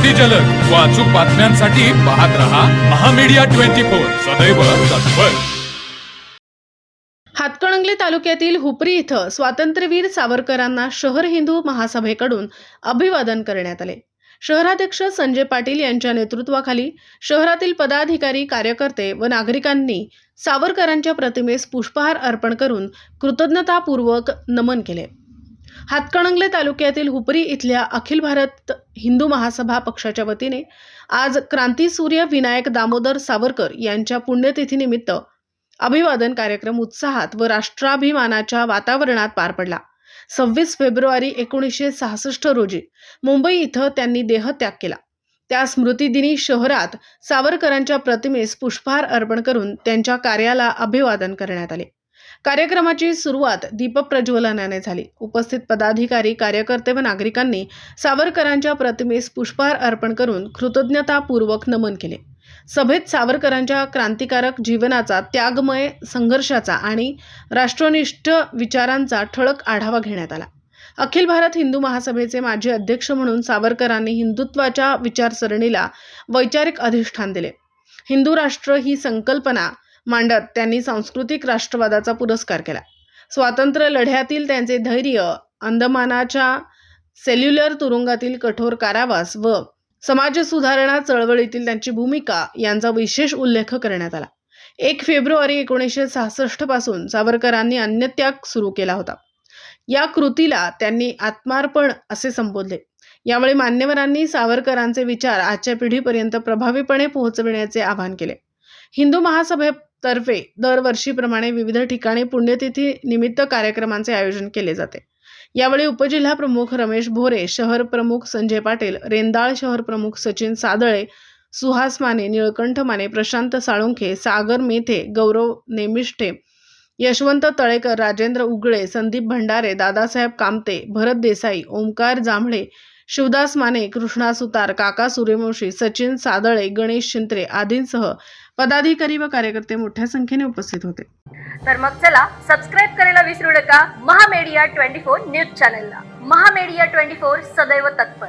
अतिजलद व अचूक बातम्यांसाठी पाहत रहा महामीडिया 24 सदैव तत्पर। हातकणंगले तालुक्यातील हुपरी इथं स्वातंत्र्यवीर सावरकरांना शहर हिंदू महासभेकडून अभिवादन करण्यात आले। शहराध्यक्ष संजय पाटील यांच्या नेतृत्वाखाली शहरातील पदाधिकारी, कार्यकर्ते व नागरिकांनी सावरकरांच्या प्रतिमेस पुष्पहार अर्पण करून कृतज्ञतापूर्वक नमन केले। हातकणंगले तालुक्यातील हुपरी इथल्या अखिल भारत हिंदू महासभा पक्षाच्या वतीने आज क्रांतीसूर्य विनायक दामोदर सावरकर यांच्या पुण्यतिथीनिमित्त अभिवादन कार्यक्रम उत्साहात व राष्ट्राभिमानाच्या वातावरणात पार पडला। 26 फेब्रुवारी 1966 रोजी मुंबई इथं त्यांनी देहत्याग केला। त्या स्मृतिदिनी शहरात सावरकरांच्या प्रतिमेस पुष्पहार अर्पण करून त्यांच्या कार्याला अभिवादन करण्यात आले। कार्यक्रमाची सुरुवात दीपप्रज्वलनाने झाली। उपस्थित पदाधिकारी, कार्यकर्ते व नागरिकांनी सावरकरांच्या प्रतिमेस पुष्पहार अर्पण करून कृतज्ञतापूर्वक नमन केले। सभेत सावरकरांच्या क्रांतिकारक जीवनाचा, त्यागमय संघर्षाचा आणि राष्ट्रनिष्ठ विचारांचा ठळक आढावा घेण्यात आला। अखिल भारत हिंदू महासभेचे माजी अध्यक्ष म्हणून सावरकरांनी हिंदुत्वाच्या विचारसरणीला वैचारिक अधिष्ठान दिले। हिंदू राष्ट्र ही संकल्पना मांडत त्यांनी सांस्कृतिक राष्ट्रवादाचा पुरस्कार केला। स्वातंत्र्य लढ्यातील त्यांचे धैर्य, अंदमानाच्या सेल्युलर तुरुंगातील कठोर कारावास व समाज सुधारणा चळवळीतील त्यांची भूमिका यांचा विशेष उल्लेख करण्यात आला। 1 फेब्रुवारी 1966 पासून सावरकरांनी अन्नत्याग सुरू केला होता। या कृतीला त्यांनी आत्मार्पण असे संबोधले। यावेळी मान्यवरांनी सावरकरांचे विचार आजच्या पिढीपर्यंत प्रभावीपणे पोहोचविण्याचे आवाहन केले। हिंदू महासभेतर्फे दरवर्षीप्रमाणे विविध ठिकाणी पुण्यतिथी निमित्त कार्यक्रमांचे आयोजन केले जाते। यावेळी उपजिल्हा प्रमुख रमेश भोरे, शहर प्रमुख संजय पाटील, रेंदाळ शहर प्रमुख सचिन सादळे, सुहास माने, निळकंठ माने, प्रशांत साळुंखे, सागर मेथे, गौरव नेमिष्ठे, यशवंत तळेकर, राजेंद्र उगळे, संदीप भंडारे, दादासाहेब कामते, भरत देसाई, ओमकार जांभळे, शिवदास माने, कृष्णा सुतार, काका सूर्यवंशी, सचिन सादळे, गणेश शिंत्रे आदींसह पदाधिकारी व कार्यकर्ते मोठ्या संख्येने उपस्थित होते। तर मग चला सबस्क्राईब करायला विसरू नका महामीडिया 24 न्यूज चॅनलला। महामीडिया 24 सदैव तत्पर।